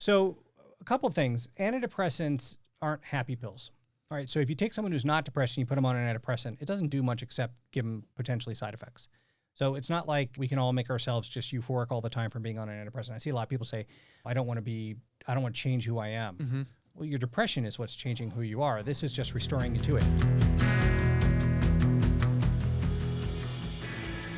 So a couple things. Antidepressants aren't happy pills. All right. So if you take someone who's not depressed and you put them on an antidepressant, it doesn't do much except give them potentially side effects. So it's not like we can all make ourselves just euphoric all the time from being on an antidepressant. I see a lot of people say, I don't want to change who I am. Mm-hmm. Well, your depression is what's changing who you are. This is just restoring you to it.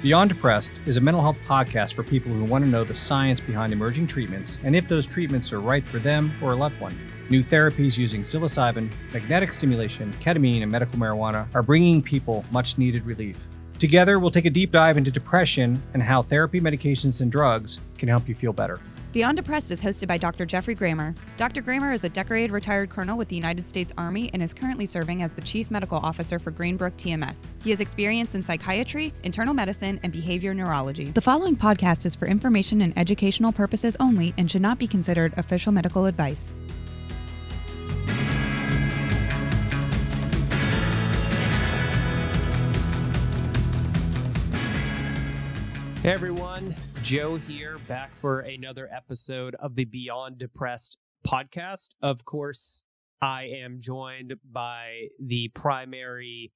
Beyond Depressed is a mental health podcast for people who want to know the science behind emerging treatments and if those treatments are right for them or a loved one. New therapies using psilocybin, magnetic stimulation, ketamine, and medical marijuana are bringing people much needed relief. Together, we'll take a deep dive into depression and how therapy, medications, and drugs can help you feel better. Beyond Depressed is hosted by Dr. Geoffrey Grammer. Dr. Grammer is a decorated retired colonel with the United States Army and is currently serving as the Chief Medical Officer for Greenbrook TMS. He has experience in psychiatry, internal medicine, and behavior neurology. The following podcast is for information and educational purposes only and should not be considered official medical advice. Hey everyone, Joe here, back for another episode of the Beyond Depressed podcast. Of course, I am joined by the primary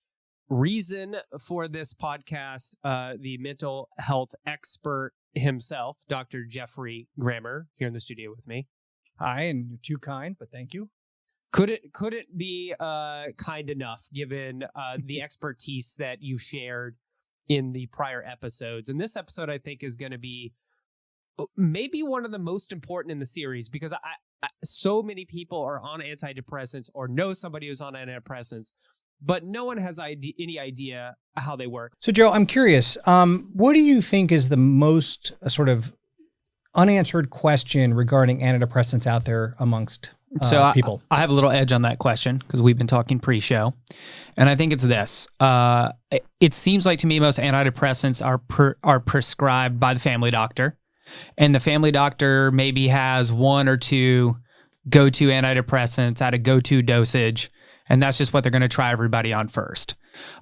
reason for this podcast, the mental health expert himself, Dr. Geoffrey Grammer, here in the studio with me. Hi, and you're too kind, but thank you. Couldn't be kind enough given the expertise that you shared in the prior episodes. And this episode, I think, is going to be maybe one of the most important in the series because so many people are on antidepressants or know somebody who's on antidepressants, but no one has any idea how they work. So, Joe, I'm curious, what do you think is the most sort of unanswered question regarding antidepressants out there amongst people? I have a little edge on that question because we've been talking pre-show, and I think it's this. It seems like to me most antidepressants are prescribed by the family doctor, and the family doctor maybe has one or two go-to antidepressants at a go-to dosage, and that's just what they're going to try everybody on first.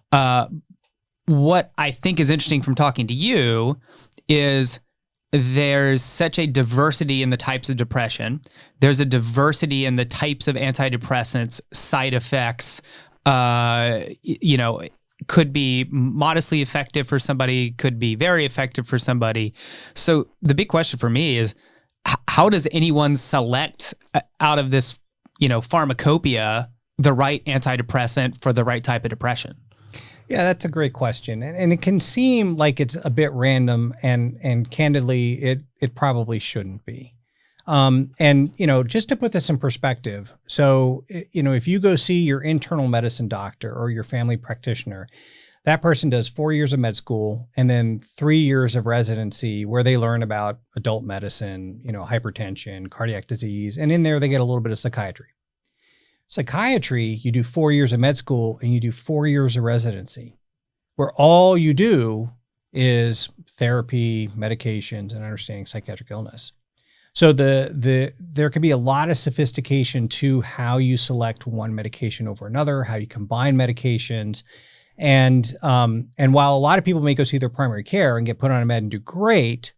What I think is interesting from talking to you is there's such a diversity in the types of depression. There's a diversity in the types of antidepressants, side effects, could be modestly effective for somebody, could be very effective for somebody. So the big question for me is, how does anyone select out of this, pharmacopoeia, the right antidepressant for the right type of depression? Yeah, that's a great question. And it can seem like it's a bit random and candidly, it probably shouldn't be. Just to put this in perspective, so, if you go see your internal medicine doctor or your family practitioner, that person does 4 years of med school and then 3 years of residency where they learn about adult medicine, hypertension, cardiac disease, and in there they get a little bit of psychiatry. Psychiatry, you do 4 years of med school and you do 4 years of residency, where all you do is therapy, medications, and understanding psychiatric illness. So there can be a lot of sophistication to how you select one medication over another, how you combine medications. And while a lot of people may go see their primary care and get put on a med and do great,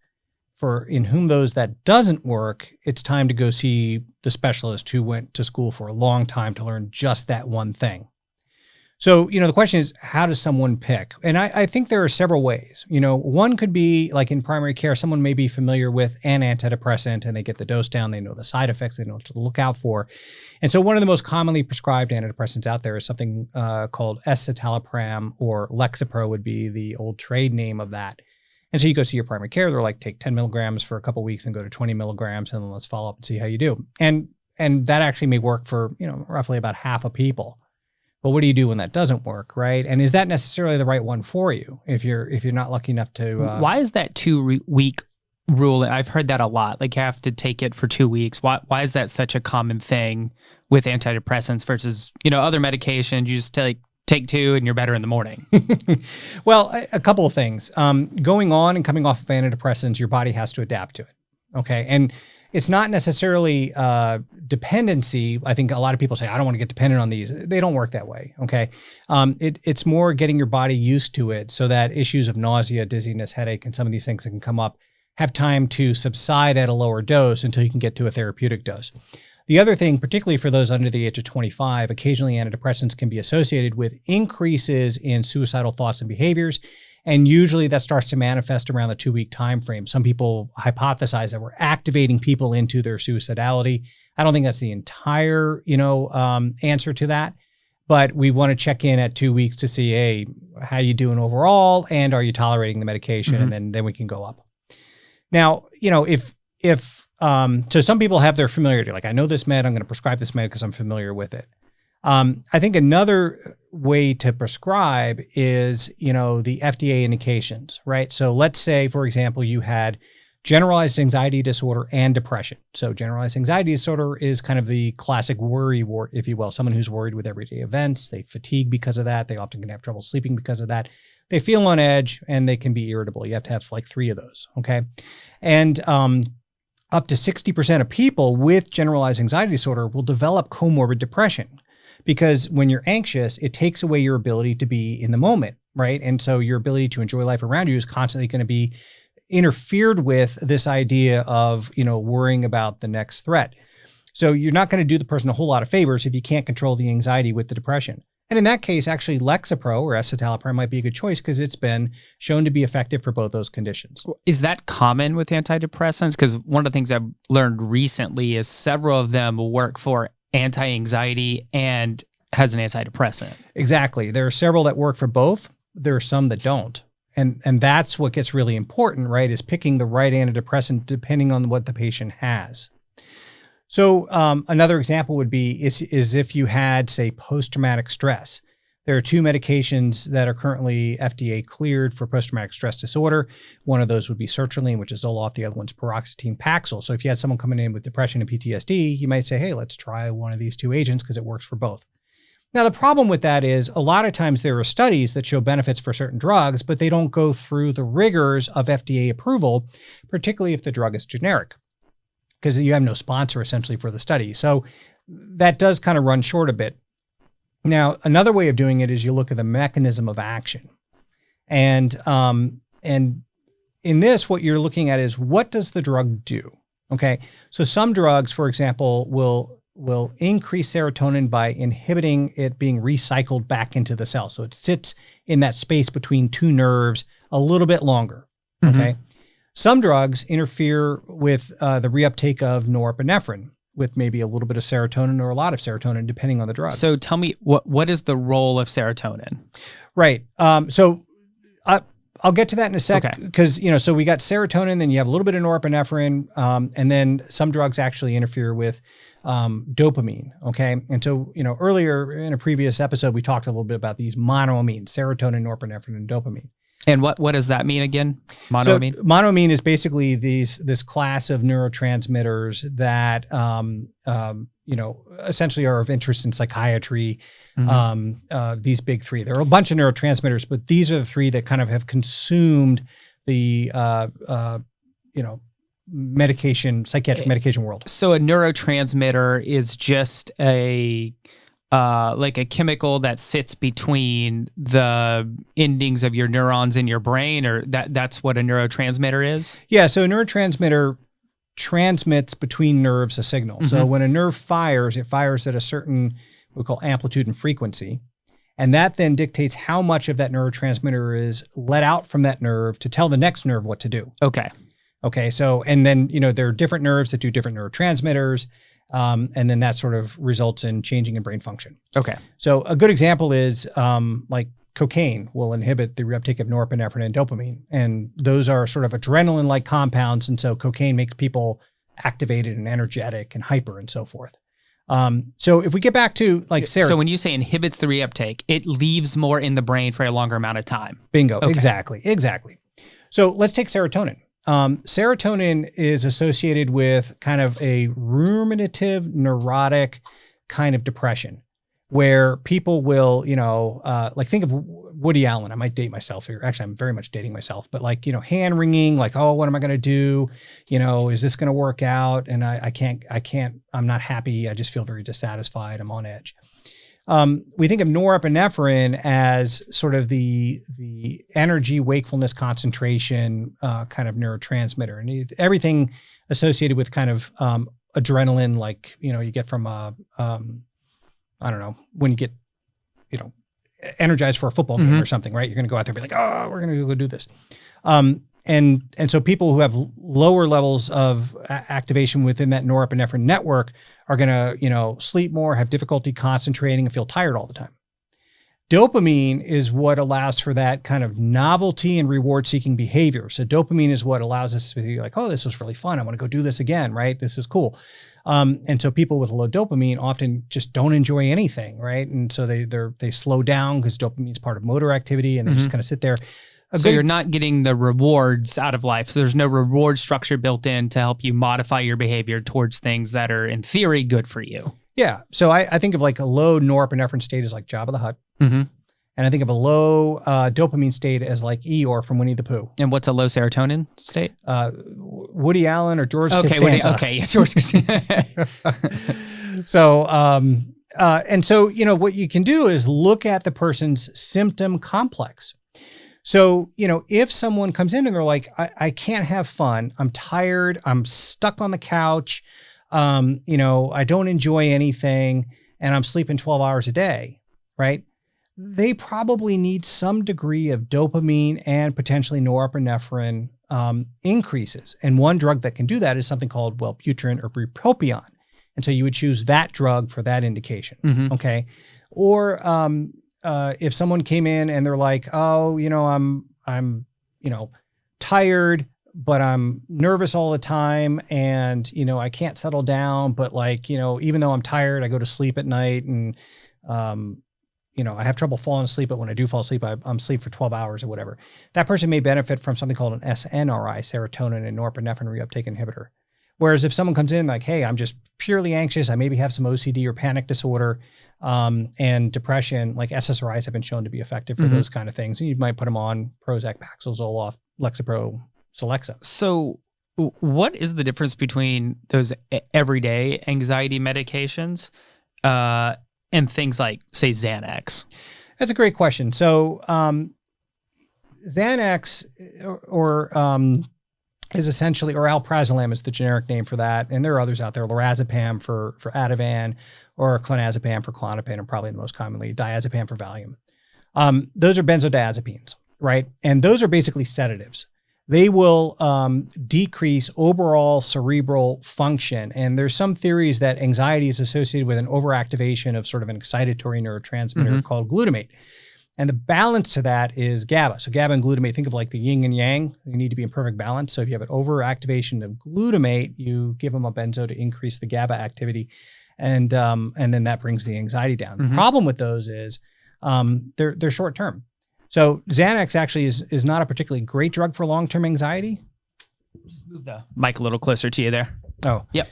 in whom that doesn't work, it's time to go see the specialist who went to school for a long time to learn just that one thing. So, the question is, how does someone pick? And I think there are several ways. One could be like in primary care, someone may be familiar with an antidepressant and they get the dose down, they know the side effects, they know what to look out for. And so one of the most commonly prescribed antidepressants out there is something called escitalopram, or Lexapro would be the old trade name of that. And so you go see your primary care, they're like, take 10 milligrams for a couple of weeks and go to 20 milligrams, and then let's follow up and see how you do. And that actually may work for, roughly about half of people. But what do you do when that doesn't work, right? And is that necessarily the right one for you if you're not lucky enough to... Why is that 2 week rule? I've heard that a lot, like you have to take it for 2 weeks. Why is that such a common thing with antidepressants versus, other medications? You just take 2 and you're better in the morning. Well, a couple of things. Going on and coming off of antidepressants, your body has to adapt to it. Okay. And it's not necessarily dependency. I think a lot of people say, I don't want to get dependent on these. They don't work that way. Okay. It's more getting your body used to it so that issues of nausea, dizziness, headache, and some of these things that can come up have time to subside at a lower dose until you can get to a therapeutic dose. The other thing, particularly for those under the age of 25, occasionally antidepressants can be associated with increases in suicidal thoughts and behaviors. And usually that starts to manifest around the 2-week time frame. Some people hypothesize that we're activating people into their suicidality. I don't think that's the entire, answer to that. But we want to check in at 2 weeks to see, hey, how you doing overall? And are you tolerating the medication? Mm-hmm. And then we can go up. Now, so some people have their familiarity. Like, I know this med, I'm going to prescribe this med because I'm familiar with it. I think another way to prescribe is, the FDA indications, right? So let's say, for example, you had generalized anxiety disorder and depression. So generalized anxiety disorder is kind of the classic worry wart, if you will, someone who's worried with everyday events. They fatigue because of that. They often can have trouble sleeping because of that. They feel on edge and they can be irritable. You have to have like 3 of those, okay? And up to 60% of people with generalized anxiety disorder will develop comorbid depression, because when you're anxious, it takes away your ability to be in the moment, right? And so your ability to enjoy life around you is constantly going to be interfered with this idea of, worrying about the next threat. So you're not going to do the person a whole lot of favors if you can't control the anxiety with the depression. And in that case, actually Lexapro or escitalopram might be a good choice because it's been shown to be effective for both those conditions. Is that common with antidepressants? Because one of the things I've learned recently is several of them work for anti-anxiety and has an antidepressant. Exactly. There are several that work for both. There are some that don't. And that's what gets really important, right? Is picking the right antidepressant depending on what the patient has. So another example would be is if you had, say, post-traumatic stress. There are 2 medications that are currently FDA cleared for post-traumatic stress disorder. One of those would be sertraline, which is Zoloft. The other one's paroxetine Paxil. So if you had someone coming in with depression and PTSD, you might say, hey, let's try one of these 2 agents because it works for both. Now, the problem with that is a lot of times there are studies that show benefits for certain drugs, but they don't go through the rigors of FDA approval, particularly if the drug is generic, because you have no sponsor essentially for the study. So that does kind of run short a bit. Now, another way of doing it is you look at the mechanism of action. And in this, what you're looking at is what does the drug do? Okay. So some drugs, for example, will increase serotonin by inhibiting it being recycled back into the cell. So it sits in that space between 2 nerves a little bit longer. Okay. Mm-hmm. Some drugs interfere with the reuptake of norepinephrine with maybe a little bit of serotonin or a lot of serotonin, depending on the drug. So tell me, what is the role of serotonin? Right. So I'll get to that in a sec, because, so we got serotonin, then you have a little bit of norepinephrine, and then some drugs actually interfere with dopamine. Okay. And so, earlier in a previous episode, we talked a little bit about these monoamines, serotonin, norepinephrine, and dopamine. And what does that mean again? Monoamine? So monoamine is basically this class of neurotransmitters that, essentially are of interest in psychiatry. Mm-hmm. These big 3. There are a bunch of neurotransmitters, but these are the 3 that kind of have consumed the, psychiatric medication world. So a neurotransmitter is just like a chemical that sits between the endings of your neurons in your brain, or that's what a neurotransmitter is? Yeah. So a neurotransmitter transmits between nerves a signal. Mm-hmm. So when a nerve fires, it fires at a certain, we call amplitude and frequency. And that then dictates how much of that neurotransmitter is let out from that nerve to tell the next nerve what to do. Okay. So, and then, there are different nerves that do different neurotransmitters. And then that sort of results in changing in brain function. Okay. So a good example is like cocaine will inhibit the reuptake of norepinephrine and dopamine. And those are sort of adrenaline-like compounds. And so cocaine makes people activated and energetic and hyper and so forth. So if we get back to like serotonin. So when you say inhibits the reuptake, it leaves more in the brain for a longer amount of time. Bingo. Okay. Exactly. So let's take serotonin. Serotonin is associated with kind of a ruminative, neurotic kind of depression where people will, like think of Woody Allen. I might date myself here. Actually, I'm very much dating myself, but like, hand wringing, like, oh, what am I going to do? Is this going to work out? And I can't, I'm not happy. I just feel very dissatisfied. I'm on edge. we think of norepinephrine as sort of the energy, wakefulness, concentration kind of neurotransmitter, and everything associated with kind of adrenaline, like you get from I don't know, when you get energized for a football game or something, right? You're going to go out there and be like, oh, we're going to go do this. And so people who have lower levels of activation within that norepinephrine network are going to, sleep more, have difficulty concentrating, and feel tired all the time. Dopamine is what allows for that kind of novelty and reward-seeking behavior. So dopamine is what allows us to be like, oh, this was really fun. I want to go do this again, right? This is cool. And so people with low dopamine often just don't enjoy anything, right? And so they slow down because dopamine is part of motor activity, and they just kind of sit there. So you're not getting the rewards out of life. So there's no reward structure built in to help you modify your behavior towards things that are, in theory, good for you. Yeah. So I think of like a low norepinephrine state as like Jabba the Hutt. Mm-hmm. And I think of a low dopamine state as like Eeyore from Winnie the Pooh. And what's a low serotonin state? Woody Allen or George Costanza. Yeah, George Costanza. So, and so, what you can do is look at the person's symptom complex. So, if someone comes in and they're like, I can't have fun, I'm tired, I'm stuck on the couch, I don't enjoy anything, and I'm sleeping 12 hours a day, right? They probably need some degree of dopamine and potentially norepinephrine increases. And one drug that can do that is something called Wellbutrin or bupropion. And so you would choose that drug for that indication. Mm-hmm. Okay. Or if someone came in and they're like, oh, I'm tired, but I'm nervous all the time, and I can't settle down, but even though I'm tired, I go to sleep at night, and I have trouble falling asleep, but when I do fall asleep, I'm asleep for 12 hours or whatever. That person may benefit from something called an SNRI, serotonin and norepinephrine reuptake inhibitor. Whereas if someone comes in like, hey, I'm just purely anxious, I maybe have some OCD or panic disorder, and depression, like SSRIs have been shown to be effective for those kind of things. And you might put them on Prozac, Paxil, Zoloft, Lexapro, Celexa. So what is the difference between those everyday anxiety medications and things like, say, Xanax? That's a great question. So Xanax is essentially, or alprazolam is the generic name for that. And there are others out there, lorazepam for Ativan, or clonazepam for Klonopin, and probably the most commonly diazepam for Valium. Those are benzodiazepines, right? And those are basically sedatives. They will decrease overall cerebral function. And there's some theories that anxiety is associated with an overactivation of sort of an excitatory neurotransmitter called glutamate. And the balance to that is GABA. So GABA and glutamate, think of like the yin and yang. You need to be in perfect balance. So if you have an overactivation of glutamate, you give them a benzo to increase the GABA activity. And then that brings the anxiety down. The problem with those is they're short term. So Xanax actually is not a particularly great drug for long-term anxiety. Just move the mic a little closer to you there. Oh, yep.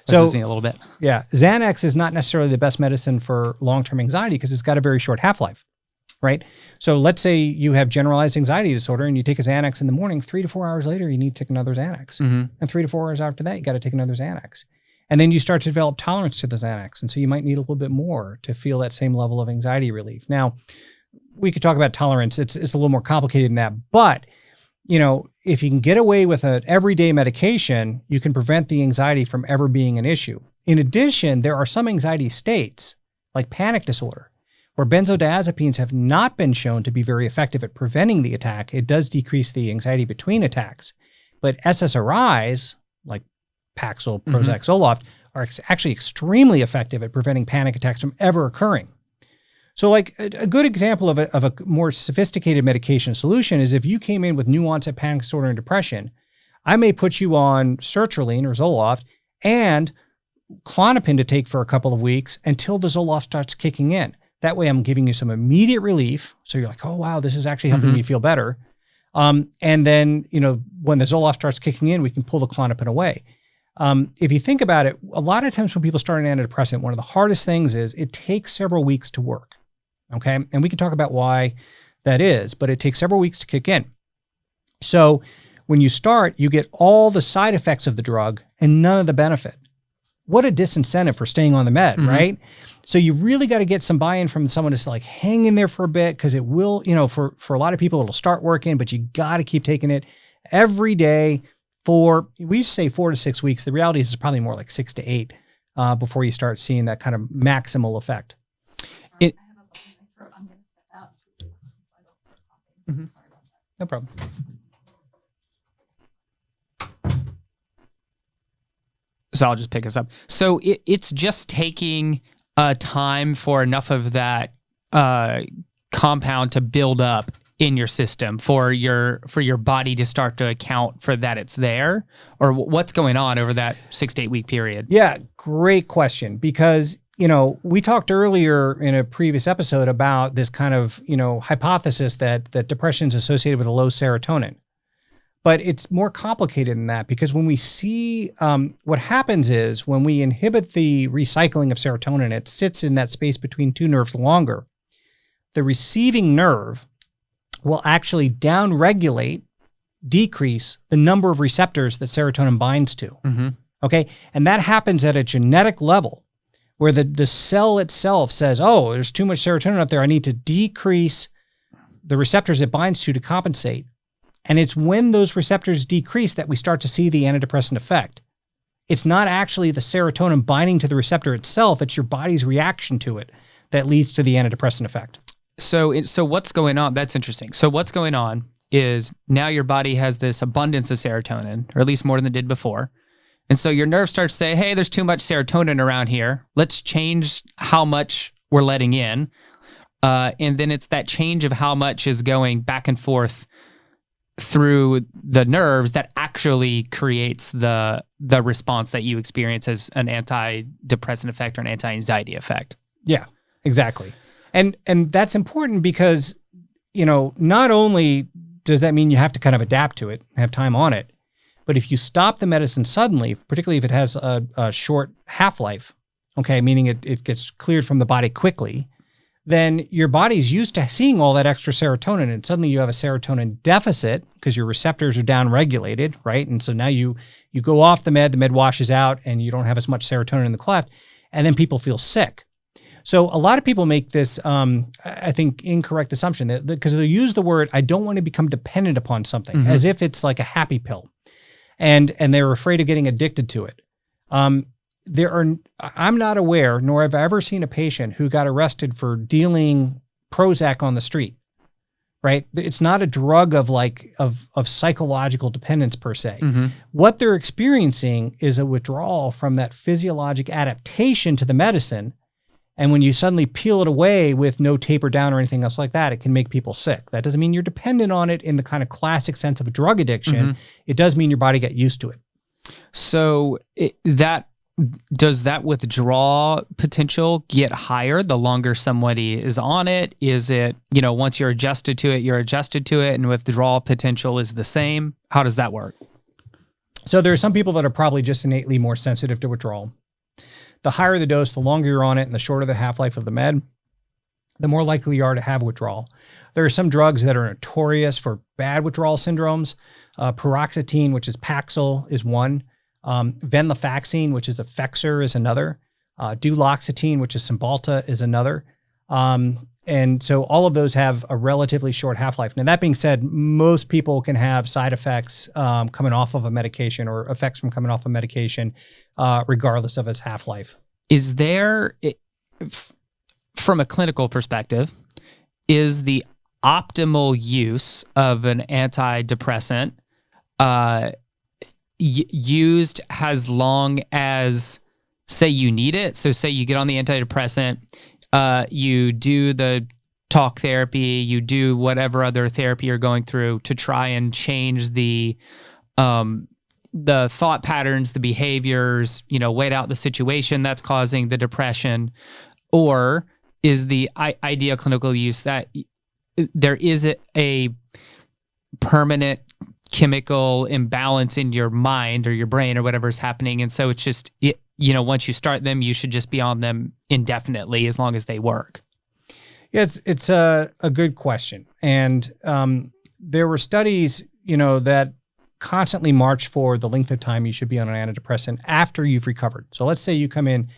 So losing a little bit. Yeah, Xanax is not necessarily the best medicine for long-term anxiety because it's got a very short half-life, right? So let's say you have generalized anxiety disorder and you take a Xanax in the morning, 3 to 4 hours later, you need to take another Xanax. And 3 to 4 hours after that, you got to take another Xanax. And then you start to develop tolerance to the Xanax. And so you might need a little bit more to feel that same level of anxiety relief. Now, we could talk about tolerance. It's a little more complicated than that. But, if you can get away with an everyday medication, you can prevent the anxiety from ever being an issue. In addition, there are some anxiety states, like panic disorder, where benzodiazepines have not been shown to be very effective at preventing the attack. It does decrease the anxiety between attacks. But SSRIs, like Paxil, Prozac, Zoloft, are actually extremely effective at preventing panic attacks from ever occurring. So like a good example of a more sophisticated medication solution is if you came in with new onset panic disorder and depression, I may put you on sertraline or Zoloft and Klonopin to take for a couple of weeks until the Zoloft starts kicking in. That way I'm giving you some immediate relief. So you're like, oh, wow, this is actually helping me feel better. And then, when the Zoloft starts kicking in, we can pull the Klonopin away. If you think about it, a lot of times when people start an antidepressant, one of the hardest things is it takes several weeks to work. Okay. And we can talk about why that is, but it takes several weeks to kick in. So when you start, you get all the side effects of the drug and none of the benefit. what a disincentive for staying on the med, right? So you really got to get some buy-in from someone to like hang in there for a bit, because it will, for a lot of people, it'll start working, but you got to keep taking it every day for, we used to say 4 to 6 weeks. The reality is it's probably more like 6 to 8 before you start seeing that kind of maximal effect. I have a bump in my throat. I'm going to step out. Sorry about that. No problem. So I'll just pick us up. So it's just taking time for enough of that compound to build up in your system for your body to start to account for that it's there, or what's going on over that 6 to 8 week period? Yeah, great question. Because, we talked earlier in a previous episode about this kind of, hypothesis that depression is associated with a low serotonin. But it's more complicated than that, because when we see what happens is when we inhibit the recycling of serotonin, it sits in that space between two nerves longer. The receiving nerve will actually downregulate, decrease the number of receptors that serotonin binds to. Okay. And that happens at a genetic level where the cell itself says, oh, there's too much serotonin up there. I need to decrease the receptors it binds to compensate. And it's when those receptors decrease that we start to see the antidepressant effect. It's not actually the serotonin binding to the receptor itself. It's your body's reaction to it that leads to the antidepressant effect. So what's going on? That's interesting. So what's going on is now your body has this abundance of serotonin, or at least more than it did before. And so your nerves start to say, hey, there's too much serotonin around here. Let's change how much we're letting in. And then it's that change of how much is going back and forth through the nerves that actually creates the response that you experience as an antidepressant effect or an anti-anxiety effect. Yeah, exactly. And that's important because, not only does that mean you have to kind of adapt to it, have time on it, but if you stop the medicine suddenly, particularly if it has a short half-life, okay, meaning it gets cleared from the body quickly, then your body's used to seeing all that extra serotonin, and suddenly you have a serotonin deficit because your receptors are down-regulated, right? And so now you go off the med washes out, and you don't have as much serotonin in the cleft, and then people feel sick. So a lot of people make this, I think, incorrect assumption that because they'll use the word, I don't want to become dependent upon something, as if it's like a happy pill, and they're afraid of getting addicted to it. I'm not aware, nor have I ever seen a patient who got arrested for dealing Prozac on the street, right? It's not a drug of psychological dependence per se. What they're experiencing is a withdrawal from that physiologic adaptation to the medicine. And when you suddenly peel it away with no taper down or anything else like that, it can make people sick. That doesn't mean you're dependent on it in the kind of classic sense of a drug addiction. It does mean your body got used to it. So does that withdrawal potential get higher the longer somebody is on it? Is it, once you're adjusted to it, you're adjusted to it, and withdrawal potential is the same? How does that work? So there are some people that are probably just innately more sensitive to withdrawal. The higher the dose, the longer you're on it, and the shorter the half-life of the med, the more likely you are to have withdrawal. There are some drugs that are notorious for bad withdrawal syndromes. Paroxetine, which is Paxil, is one. Venlafaxine, which is Effexor, is another. Duloxetine, which is Cymbalta, is another. And so all of those have a relatively short half-life. Now, that being said, most people can have side effects coming off of a medication, or effects from coming off a medication, regardless of its half-life. Is there, from a clinical perspective, is the optimal use of an antidepressant used as long as, say, you need it? So say you get on the antidepressant, you do the talk therapy, you do whatever other therapy you're going through to try and change the thought patterns, the behaviors, wait out the situation that's causing the depression? Or is the ideal clinical use that there is a permanent chemical imbalance in your mind or your brain or whatever's happening, and so it's just, once you start them, you should just be on them indefinitely as long as they work? Yeah, it's a good question. And there were studies, that constantly march for the length of time you should be on an antidepressant after you've recovered. So let's say you come in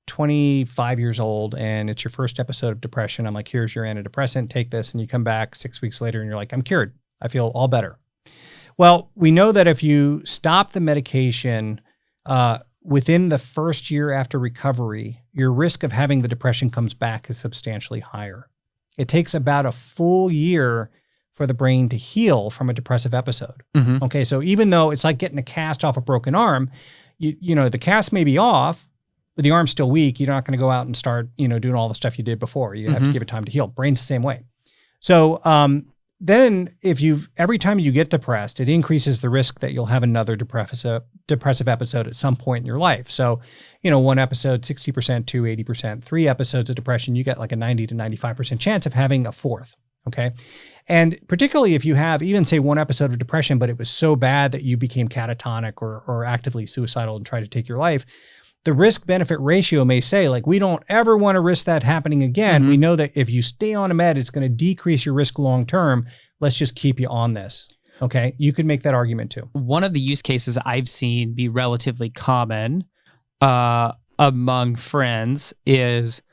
25 years old and it's your first episode of depression. I'm like, here's your antidepressant, take this. And you come back 6 weeks later and you're like, I'm cured. I feel all better. Well, we know that if you stop the medication within the first year after recovery, your risk of having the depression comes back is substantially higher. It takes about a full year for the brain to heal from a depressive episode. Mm-hmm. Okay, so even though it's like getting a cast off a broken arm, you know, the cast may be off, but the arm's still weak. You're not going to go out and start, doing all the stuff you did before. You have to give it time to heal. Brain's the same way. So then every time you get depressed, it increases the risk that you'll have another depressive episode at some point in your life. So, one episode, 60% to 80%, 3 episodes of depression, you get like a 90 to 95% chance of having a fourth. Okay. And particularly if you have even say 1 episode of depression, but it was so bad that you became catatonic or actively suicidal and tried to take your life, the risk benefit ratio may say like, we don't ever want to risk that happening again. We know that if you stay on a med, it's going to decrease your risk long-term. Let's just keep you on this. Okay. You could make that argument too. One of the use cases I've seen be relatively common among friends is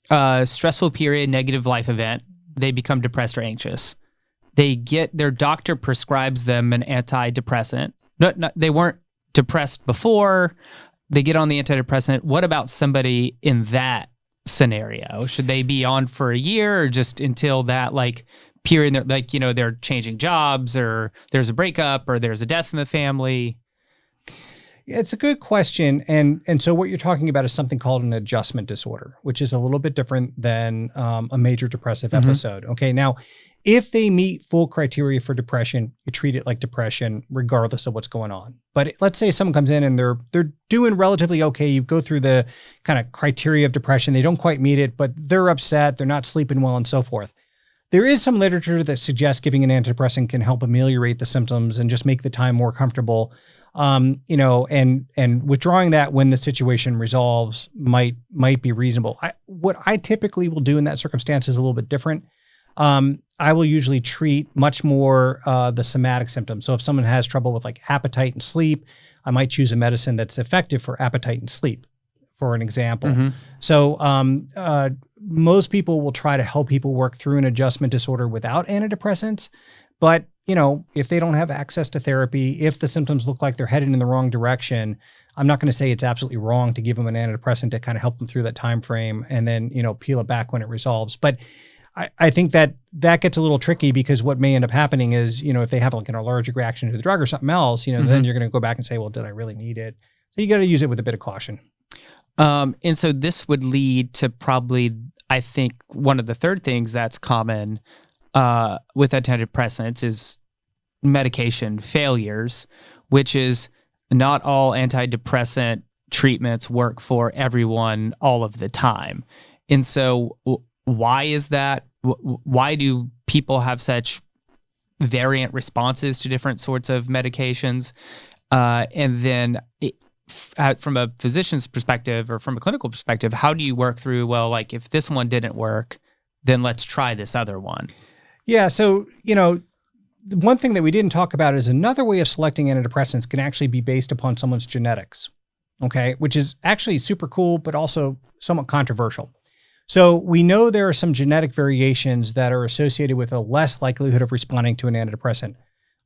a stressful period, negative life event. They become depressed or anxious. Their doctor prescribes them an antidepressant. They weren't depressed before. They get on the antidepressant. What about somebody in that scenario? Should they be on for a year or just until that period, they're changing jobs or there's a breakup or there's a death in the family? Yeah, it's a good question. And so what you're talking about is something called an adjustment disorder, which is a little bit different than a major depressive episode. Okay. Now, if they meet full criteria for depression, you treat it like depression regardless of what's going on. But let's say someone comes in and they're doing relatively okay. You go through the kind of criteria of depression. They don't quite meet it, but they're upset. They're not sleeping well and so forth. There is some literature that suggests giving an antidepressant can help ameliorate the symptoms and just make the time more comfortable. And withdrawing that when the situation resolves might be reasonable. What I typically will do in that circumstance is a little bit different. I will usually treat much more the somatic symptoms. So if someone has trouble with like appetite and sleep, I might choose a medicine that's effective for appetite and sleep, for an example. So most people will try to help people work through an adjustment disorder without antidepressants. But, if they don't have access to therapy, if the symptoms look like they're headed in the wrong direction, I'm not going to say it's absolutely wrong to give them an antidepressant to kind of help them through that time frame and then, peel it back when it resolves. But I think that gets a little tricky because what may end up happening is, if they have like an allergic reaction to the drug or something else, then you're going to go back and say, well, did I really need it? So you got to use it with a bit of caution. And so this would lead to probably, I think, one of the third things that's common with antidepressants is medication failures, which is not all antidepressant treatments work for everyone all of the time. And so why is that? Why do people have such variant responses to different sorts of medications? And then from a physician's perspective or from a clinical perspective, how do you work through, well, like if this one didn't work, then let's try this other one? Yeah. So, one thing that we didn't talk about is another way of selecting antidepressants can actually be based upon someone's genetics. Okay. Which is actually super cool, but also somewhat controversial. So we know there are some genetic variations that are associated with a less likelihood of responding to an antidepressant.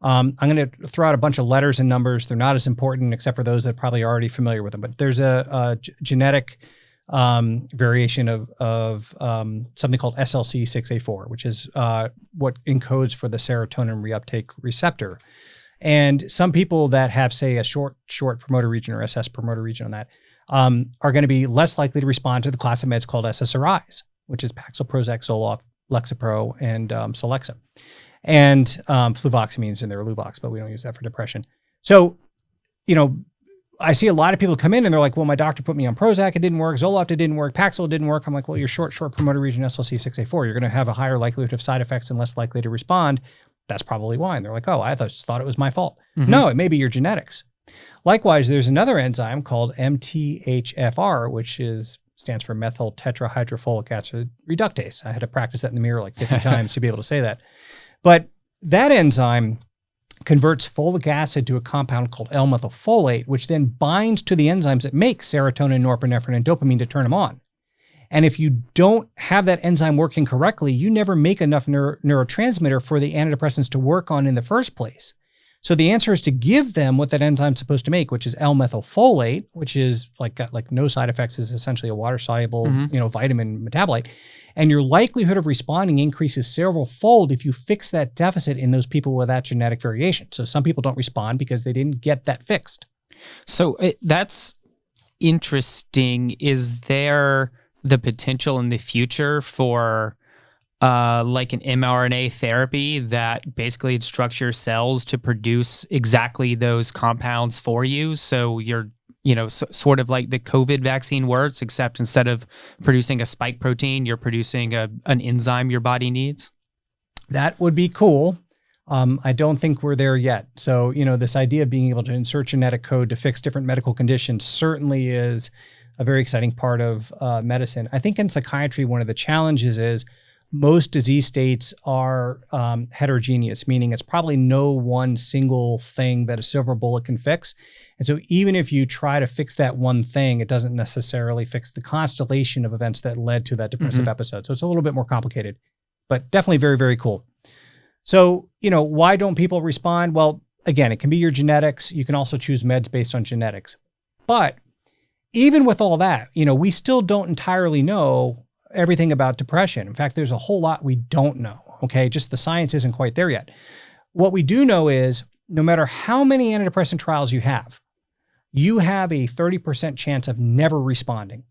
I'm going to throw out a bunch of letters and numbers. They're not as important except for those that are probably already familiar with them, but there's a genetic variation of something called SLC6A4, which is what encodes for the serotonin reuptake receptor. And some people that have, say, a short promoter region or SS promoter region on that are going to be less likely to respond to the class of meds called SSRIs, which is Paxil, Prozac, Zoloft, Lexapro, and Celexa. And fluvoxamine's in there, Luvox, but we don't use that for depression. So, I see a lot of people come in and they're like, well, my doctor put me on Prozac, it didn't work. Zoloft, it didn't work. Paxil, it didn't work. I'm like, well, you're short promoter region SLC6A4. You're going to have a higher likelihood of side effects and less likely to respond. That's probably why. And they're like, oh, I just thought it was my fault. No, it may be your genetics. Likewise, there's another enzyme called MTHFR, which stands for methyl tetrahydrofolic acid reductase. I had to practice that in the mirror like 50 times to be able to say that. But that enzyme converts folic acid to a compound called L-methylfolate, which then binds to the enzymes that make serotonin, norepinephrine, and dopamine to turn them on. And if you don't have that enzyme working correctly, you never make enough neurotransmitter for the antidepressants to work on in the first place. So the answer is to give them what that enzyme's supposed to make, which is L-methylfolate, which is got no side effects, is essentially a water-soluble, vitamin metabolite. And your likelihood of responding increases several fold if you fix that deficit in those people with that genetic variation. So some people don't respond because they didn't get that fixed. So that's interesting. Is there the potential in the future for like an mRNA therapy that basically instructs your cells to produce exactly those compounds for you? So you're, sort of like the COVID vaccine works, except instead of producing a spike protein, you're producing an enzyme your body needs? That would be cool. I don't think we're there yet. So, this idea of being able to insert genetic code to fix different medical conditions certainly is a very exciting part of medicine. I think in psychiatry, one of the challenges is most disease states are heterogeneous, meaning it's probably no one single thing that a silver bullet can fix. And so even if you try to fix that one thing, it doesn't necessarily fix the constellation of events that led to that depressive episode. So it's a little bit more complicated, but definitely very, very cool. So, why don't people respond? Well, again, it can be your genetics. You can also choose meds based on genetics. But even with all that, we still don't entirely know everything about depression. In fact, there's a whole lot we don't know. Okay. Just the science isn't quite there yet. What we do know is no matter how many antidepressant trials you have a 30% chance of never responding,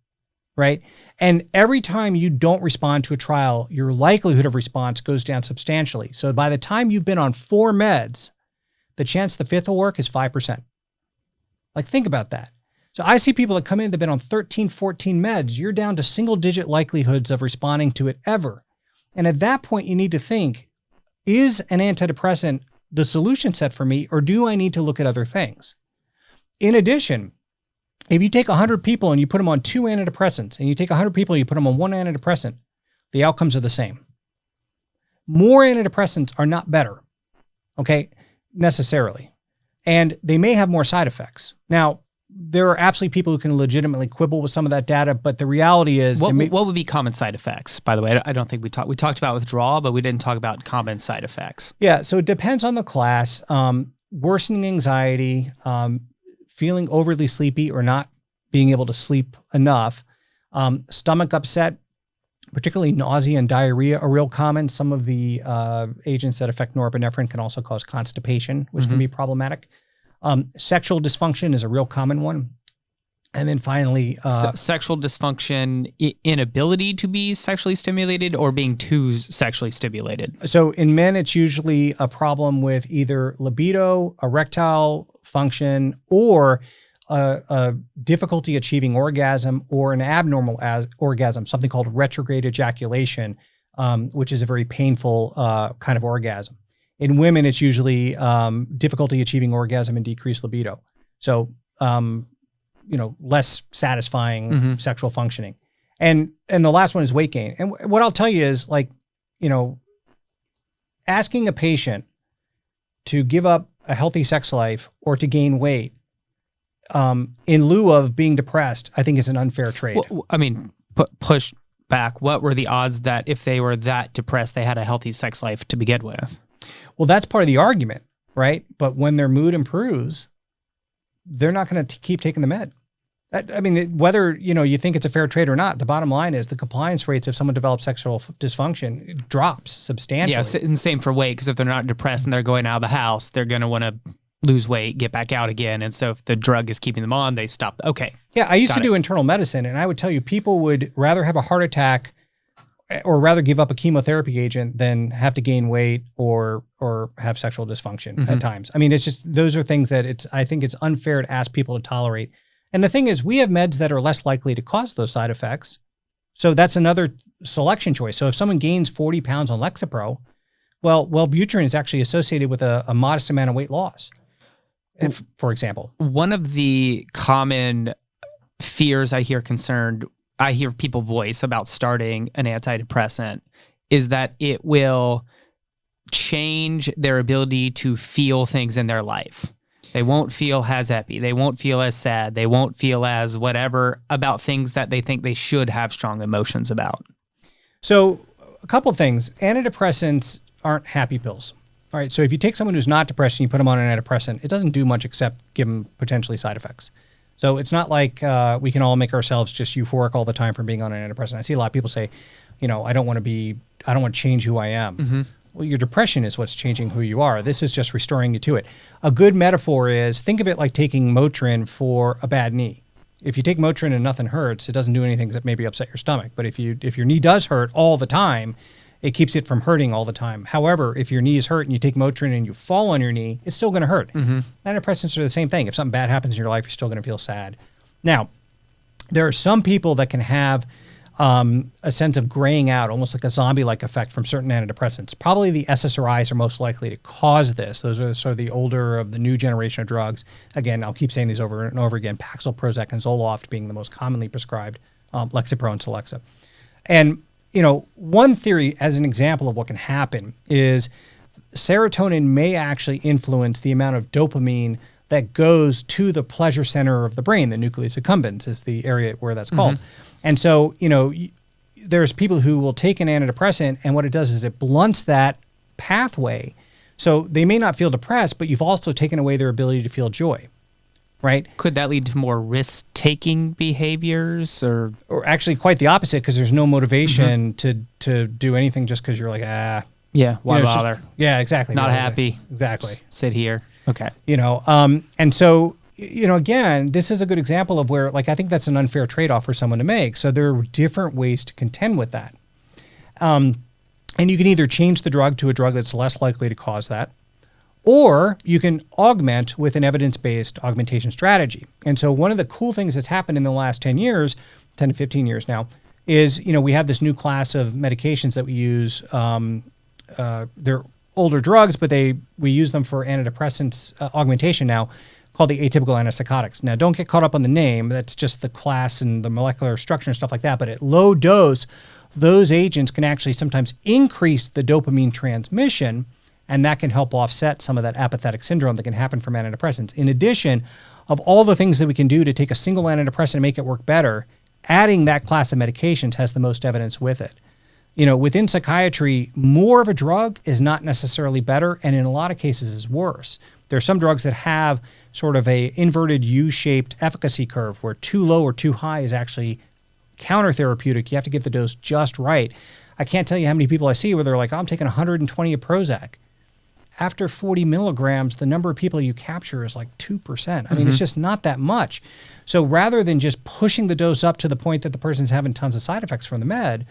right? And every time you don't respond to a trial, your likelihood of response goes down substantially. So by the time you've been on 4 meds, the chance the 5th will work is 5%. Like, think about that. So I see people that come in, they've been on 13, 14 meds. You're down to single-digit likelihoods of responding to it ever. And at that point, you need to think, is an antidepressant the solution set for me, or do I need to look at other things? In addition, if you take 100 people and you put them on 2 antidepressants, and you take 100 people and you put them on 1 antidepressant, the outcomes are the same. More antidepressants are not better, okay, necessarily. And they may have more side effects. Now, there are absolutely people who can legitimately quibble with some of that data, but the reality is... What would be common side effects, by the way? I don't think we talked about withdrawal, but we didn't talk about common side effects. Yeah, so it depends on the class. Worsening anxiety, feeling overly sleepy or not being able to sleep enough, stomach upset, particularly nausea and diarrhea are real common. Some of the agents that affect norepinephrine can also cause constipation, which can be problematic. Sexual dysfunction is a real common one. And then finally... sexual dysfunction, inability to be sexually stimulated or being too sexually stimulated? So in men, it's usually a problem with either libido, erectile function, or a difficulty achieving orgasm, or an abnormal orgasm, something called retrograde ejaculation, which is a very painful kind of orgasm. In women, it's usually difficulty achieving orgasm and decreased libido. So, less satisfying sexual functioning. And the last one is weight gain. And what I'll tell you is, asking a patient to give up a healthy sex life or to gain weight in lieu of being depressed, I think is an unfair trade. Well, I mean, push back. What were the odds that if they were that depressed, they had a healthy sex life to begin with? Well, that's part of the argument, right? But when their mood improves, they're not going to keep taking the med. Whether you think it's a fair trade or not, the bottom line is the compliance rates if someone develops sexual dysfunction, it drops substantially. Yeah, and same for weight, because if they're not depressed and they're going out of the house, they're going to want to lose weight, get back out again. And so if the drug is keeping them on, they stop. Okay. Yeah, I used to do internal medicine, and I would tell you people would rather have a heart attack or rather give up a chemotherapy agent than have to gain weight or have sexual dysfunction at times. I mean, it's just, those are things that I think it's unfair to ask people to tolerate. And the thing is, we have meds that are less likely to cause those side effects. So that's another selection choice. So if someone gains 40 pounds on Lexapro, well, Wellbutrin is actually associated with a modest amount of weight loss, for example. One of the common fears I hear people voice about starting an antidepressant is that it will change their ability to feel things in their life. They won't feel as happy. They won't feel as sad. They won't feel as whatever about things that they think they should have strong emotions about. So a couple things. Antidepressants aren't happy pills. All right. So if you take someone who's not depressed and you put them on an antidepressant, it doesn't do much except give them potentially side effects. So it's not like we can all make ourselves just euphoric all the time from being on an antidepressant. I see a lot of people say, I don't want to change who I am. Mm-hmm. Well, your depression is what's changing who you are. This is just restoring you to it. A good metaphor is, think of it like taking Motrin for a bad knee. If you take Motrin and nothing hurts, it doesn't do anything except maybe upset your stomach. But if your knee does hurt all the time, it keeps it from hurting all the time. However, if your knee is hurt and you take Motrin and you fall on your knee, it's still going to hurt. Mm-hmm. Antidepressants are the same thing. If something bad happens in your life, you're still going to feel sad. Now, there are some people that can have a sense of graying out, almost like a zombie-like effect from certain antidepressants. Probably the SSRIs are most likely to cause this. Those are sort of the older of the new generation of drugs. Again, I'll keep saying these over and over again. Paxil, Prozac, and Zoloft being the most commonly prescribed, Lexapro and Celexa. And, one theory as an example of what can happen is serotonin may actually influence the amount of dopamine that goes to the pleasure center of the brain. The nucleus accumbens is the area where that's called. And so, there's people who will take an antidepressant, and what it does is it blunts that pathway. So they may not feel depressed, but you've also taken away their ability to feel joy, right? Could that lead to more risk-taking behaviors, or actually quite the opposite, because there's no motivation to do anything just because you're like, yeah, why bother? Yeah, exactly. Not happy. Exactly. Sit here. Okay. And so, again, this is a good example of where, I think that's an unfair trade-off for someone to make. So there are different ways to contend with that. And you can either change the drug to a drug that's less likely to cause that, or you can augment with an evidence-based augmentation strategy. And so one of the cool things that's happened in the last 10 to 15 years now, is, we have this new class of medications that we use. They're older drugs, but we use them for antidepressants augmentation now, called the atypical antipsychotics. Now, don't get caught up on the name. That's just the class and the molecular structure and stuff like that. But at low dose, those agents can actually sometimes increase the dopamine transmission, and that can help offset some of that apathetic syndrome that can happen from antidepressants. In addition, of all the things that we can do to take a single antidepressant and make it work better, adding that class of medications has the most evidence with it. Within psychiatry, more of a drug is not necessarily better, and in a lot of cases is worse. There are some drugs that have sort of a inverted U-shaped efficacy curve where too low or too high is actually counter-therapeutic. You have to get the dose just right. I can't tell you how many people I see where they're like, I'm taking 120 of Prozac. After 40 milligrams, the number of people you capture is like 2%. I mean, it's just not that much. So rather than just pushing the dose up to the point that the person's having tons of side effects from the med,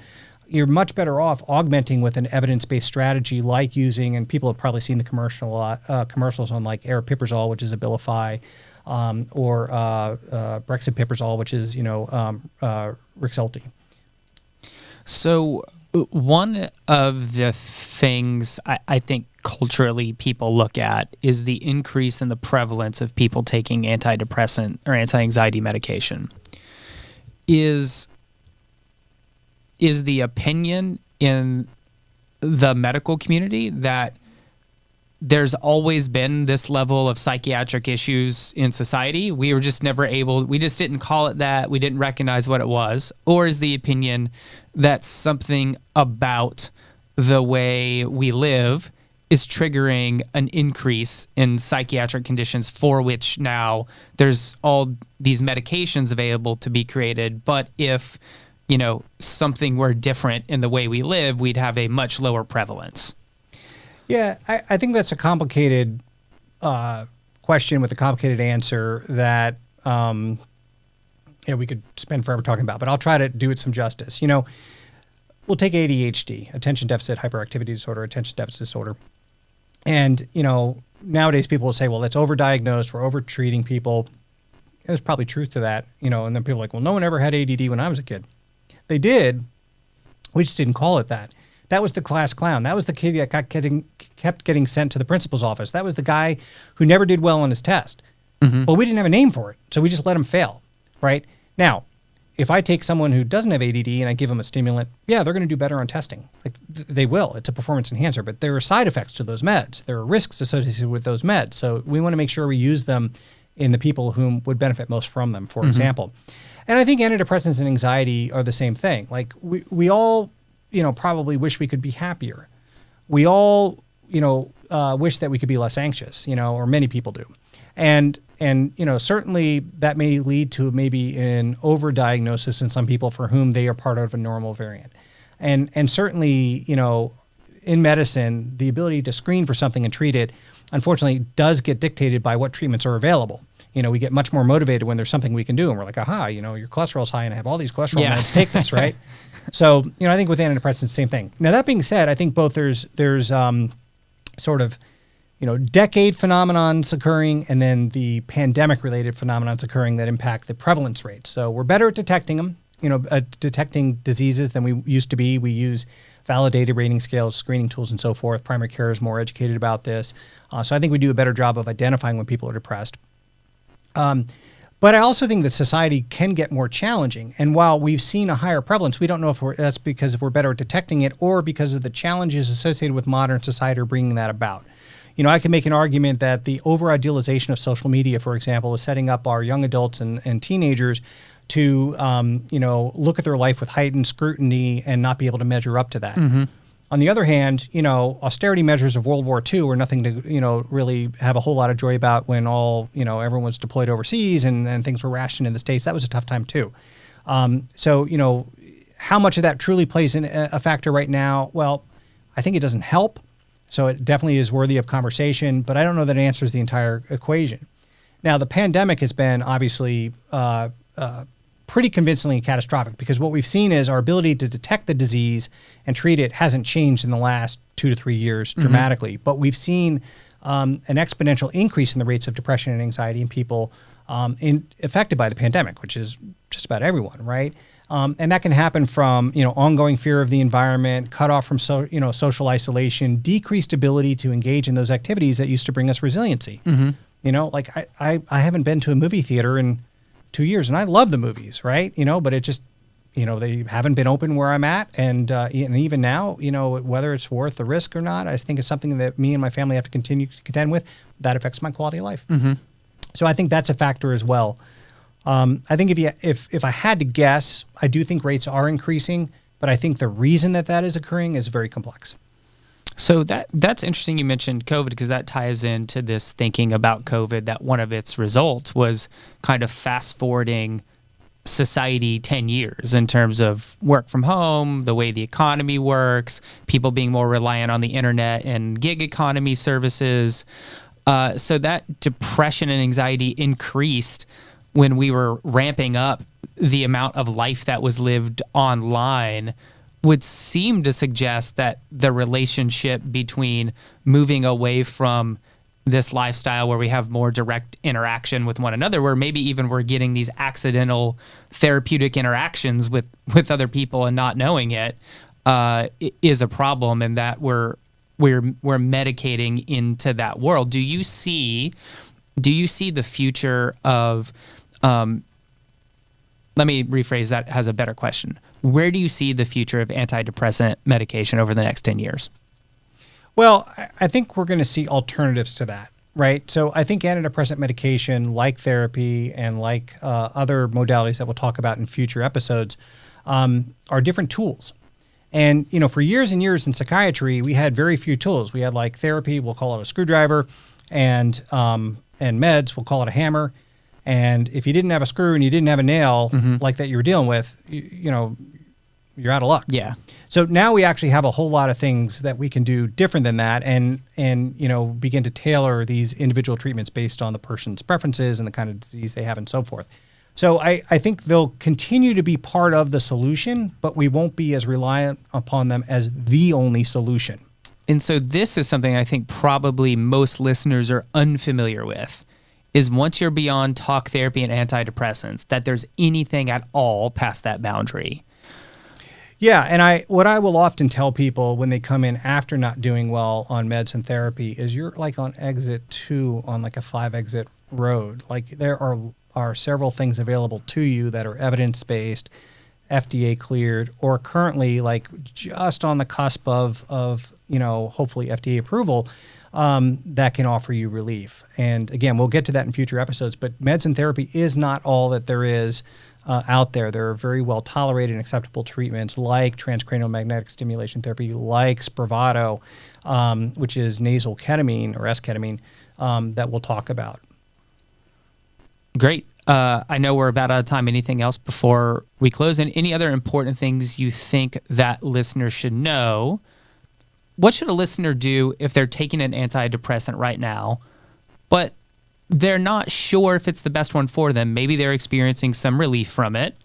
you're much better off augmenting with an evidence-based strategy like using, and people have probably seen the commercials on like aripiprazole, which is Abilify, or brexpiprazole, which is, Rexulti. So one of the things I think culturally people look at is the increase in the prevalence of people taking antidepressant or anti-anxiety medication. Is the opinion in the medical community that there's always been this level of psychiatric issues in society? We were just never we just didn't call it that. We didn't recognize what it was. Or is the opinion that something about the way we live is triggering an increase in psychiatric conditions for which now there's all these medications available to be created, but if something were different in the way we live, we'd have a much lower prevalence? Yeah, I think that's a complicated question with a complicated answer that we could spend forever talking about, but I'll try to do it some justice. We'll take ADHD, attention deficit hyperactivity disorder, attention deficit disorder. And, nowadays people will say, well, that's overdiagnosed, we're over-treating people. There's probably truth to that, and then people are like, well, no one ever had ADD when I was a kid. They did. We just didn't call it that. That was the class clown. That was the kid that kept getting sent to the principal's office. That was the guy who never did well on his test. But we didn't have a name for it, so we just let him fail, right? Now, if I take someone who doesn't have ADD and I give them a stimulant, yeah, they're going to do better on testing. Like they will. It's a performance enhancer, but there are side effects to those meds. There are risks associated with those meds. So we want to make sure we use them in the people whom would benefit most from them, for example. And I think antidepressants and anxiety are the same thing. Like we all, probably wish we could be happier. We all, wish that we could be less anxious, or many people do. And certainly that may lead to maybe an overdiagnosis in some people for whom they are part of a normal variant. And certainly, in medicine, the ability to screen for something and treat it, unfortunately, does get dictated by what treatments are available. We get much more motivated when there's something we can do, and we're like, aha, your cholesterol's high and I have all these cholesterol meds, take this, right? So, I think with antidepressants, same thing. Now, that being said, I think both there's sort of, decade phenomenons occurring and then the pandemic-related phenomenons occurring that impact the prevalence rates. So we're better at detecting them, detecting diseases than we used to be. We use validated rating scales, screening tools, and so forth. Primary care is more educated about this. So I think we do a better job of identifying when people are depressed. But I also think that society can get more challenging. And while we've seen a higher prevalence, we don't know if that's because we're better at detecting it or because of the challenges associated with modern society are bringing that about. I can make an argument that the over-idealization of social media, for example, is setting up our young adults and teenagers to, look at their life with heightened scrutiny and not be able to measure up to that. On the other hand, austerity measures of World War II were nothing to, really have a whole lot of joy about when everyone was deployed overseas and things were rationed in the States. That was a tough time too. So, how much of that truly plays in a factor right now? Well, I think it doesn't help. So it definitely is worthy of conversation, but I don't know that it answers the entire equation. Now, the pandemic has been obviously pretty convincingly catastrophic because what we've seen is our ability to detect the disease and treat it hasn't changed in the last 2 to 3 years dramatically. But we've seen an exponential increase in the rates of depression and anxiety in people affected by the pandemic, which is just about everyone, right? And that can happen from, ongoing fear of the environment, cut off from social isolation, decreased ability to engage in those activities that used to bring us resiliency. Like I haven't been to a movie theater in 2 years, and I love the movies, right? But it just, they haven't been open where I'm at, and even now, whether it's worth the risk or not, I think it's something that me and my family have to continue to contend with. That affects my quality of life. So I think that's a factor as well. I think if I had to guess, I do think rates are increasing, but I think the reason that is occurring is very complex. So that's interesting you mentioned COVID because that ties into this thinking about COVID that one of its results was kind of fast forwarding society 10 years in terms of work from home, the way the economy works, people being more reliant on the internet and gig economy services. So that depression and anxiety increased when we were ramping up the amount of life that was lived online would seem to suggest that the relationship between moving away from this lifestyle where we have more direct interaction with one another, where maybe even we're getting these accidental therapeutic interactions with other people and not knowing it, is a problem, and that we're medicating into that world. Do you see the future of let me rephrase that as a better question. Where do you see the future of antidepressant medication over the next 10 years? Well, I think we're going to see alternatives to that, right? So I think antidepressant medication, like therapy and like other modalities that we'll talk about in future episodes, are different tools. And, for years and years in psychiatry, we had very few tools. We had like therapy, we'll call it a screwdriver, and meds, we'll call it a hammer. And if you didn't have a screw and you didn't have a nail like that you were dealing with, you're out of luck. Yeah. So now we actually have a whole lot of things that we can do different than that and begin to tailor these individual treatments based on the person's preferences and the kind of disease they have and so forth. So I think they'll continue to be part of the solution, but we won't be as reliant upon them as the only solution. And so this is something I think probably most listeners are unfamiliar with, is once you're beyond talk therapy and antidepressants, that there's anything at all past that boundary. Yeah, and what I will often tell people when they come in after not doing well on meds and therapy is you're like on exit 2 on like a 5-exit road. Like there are are several things available to you that are evidence-based, FDA cleared, or currently like just on the cusp of hopefully FDA approval, that can offer you relief. And again, we'll get to that in future episodes, but meds and therapy is not all that there is out there. There are very well tolerated and acceptable treatments like transcranial magnetic stimulation therapy, like Spravato, which is nasal ketamine or S-ketamine, that we'll talk about. Great. I know we're about out of time. Anything else before we close? And any other important things you think that listeners should know? What should a listener do if they're taking an antidepressant right now, but they're not sure if it's the best one for them? Maybe they're experiencing some relief from it.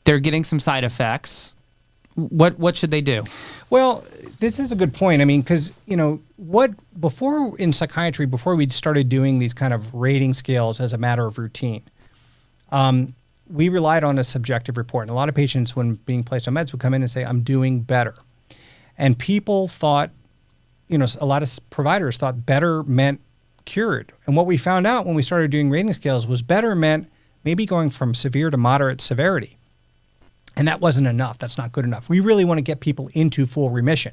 They're getting some side effects. What should they do? Well, this is a good point. I mean, because, before in psychiatry, before we started doing these kind of rating scales as a matter of routine, we relied on a subjective report. And a lot of patients, when being placed on meds, would come in and say, I'm doing better. And people thought, a lot of providers thought better meant cured. And what we found out when we started doing rating scales was better meant maybe going from severe to moderate severity. And that wasn't enough. That's not good enough. We really want to get people into full remission.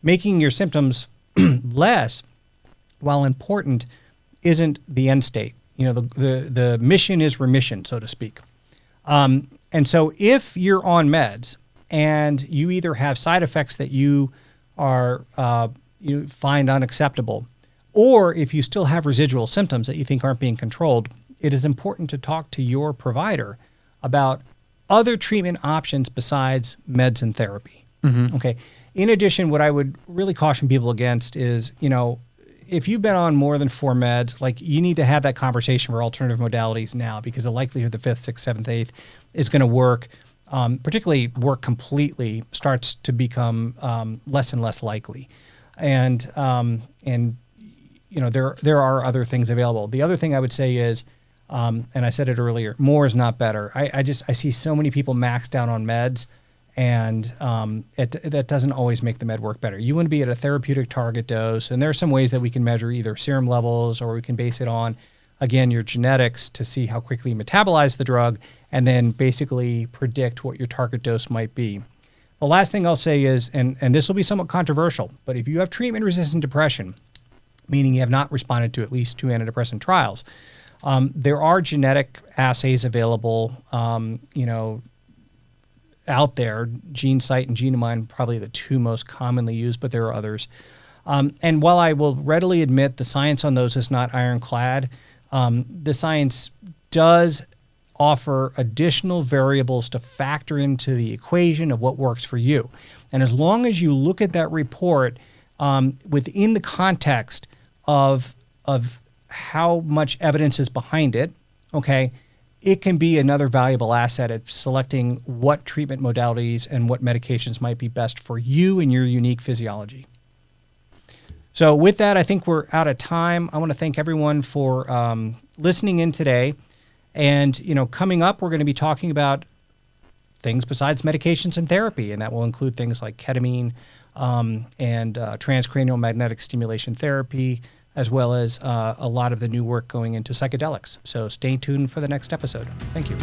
Making your symptoms less, while important, isn't the end state. The mission is remission, so to speak. And so if you're on meds and you either have side effects that you are you find unacceptable, or if you still have residual symptoms that you think aren't being controlled, it is important to talk to your provider about other treatment options besides meds and therapy. Mm-hmm. Okay. In addition, what I would really caution people against is, if you've been on more than 4 meds, like you need to have that conversation for alternative modalities now, because the likelihood the 5th, 6th, 7th, 8th is going to work, particularly work completely, starts to become less and less likely. And there are other things available. The other thing I would say is, and I said it earlier, more is not better. I see so many people maxed out on meds, and that doesn't always make the med work better. You want to be at a therapeutic target dose, and there are some ways that we can measure either serum levels, or we can base it on, again, your genetics to see how quickly you metabolize the drug, and then basically predict what your target dose might be. The last thing I'll say is, and this will be somewhat controversial, but if you have treatment-resistant depression, meaning you have not responded to at least 2 antidepressant trials, there are genetic assays available, out there. GeneSight and Genomine, probably the 2 most commonly used, but there are others. And while I will readily admit the science on those is not ironclad, the science does offer additional variables to factor into the equation of what works for you. And as long as you look at that report within the context of how much evidence is behind it, okay, it can be another valuable asset at selecting what treatment modalities and what medications might be best for you and your unique physiology. So with that, I think we're out of time. I want to thank everyone for listening in today. And, coming up, we're going to be talking about things besides medications and therapy, and that will include things like ketamine and transcranial magnetic stimulation therapy, as well as a lot of the new work going into psychedelics. So stay tuned for the next episode. Thank you.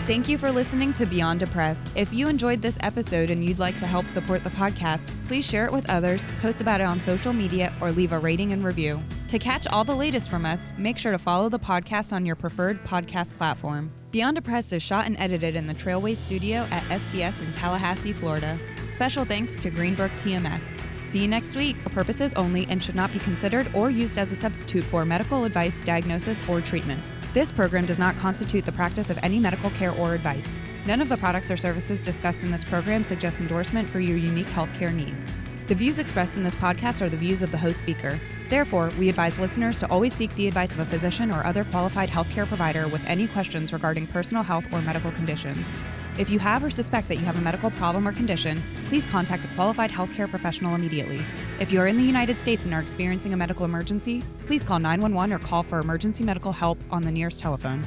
Thank you for listening to Beyond Depressed. If you enjoyed this episode and you'd like to help support the podcast, please share it with others, post about it on social media, or leave a rating and review. To catch all the latest from us, make sure to follow the podcast on your preferred podcast platform. Beyond Depressed is shot and edited in the Trailway Studio at SDS in Tallahassee, Florida. Special thanks to Greenbrook TMS. See you next week. For purposes only and should not be considered or used as a substitute for medical advice, diagnosis, or treatment. This program does not constitute the practice of any medical care or advice. None of the products or services discussed in this program suggest endorsement for your unique healthcare needs. The views expressed in this podcast are the views of the host speaker. Therefore, we advise listeners to always seek the advice of a physician or other qualified healthcare provider with any questions regarding personal health or medical conditions. If you have or suspect that you have a medical problem or condition, please contact a qualified healthcare professional immediately. If you are in the United States and are experiencing a medical emergency, please call 911 or call for emergency medical help on the nearest telephone.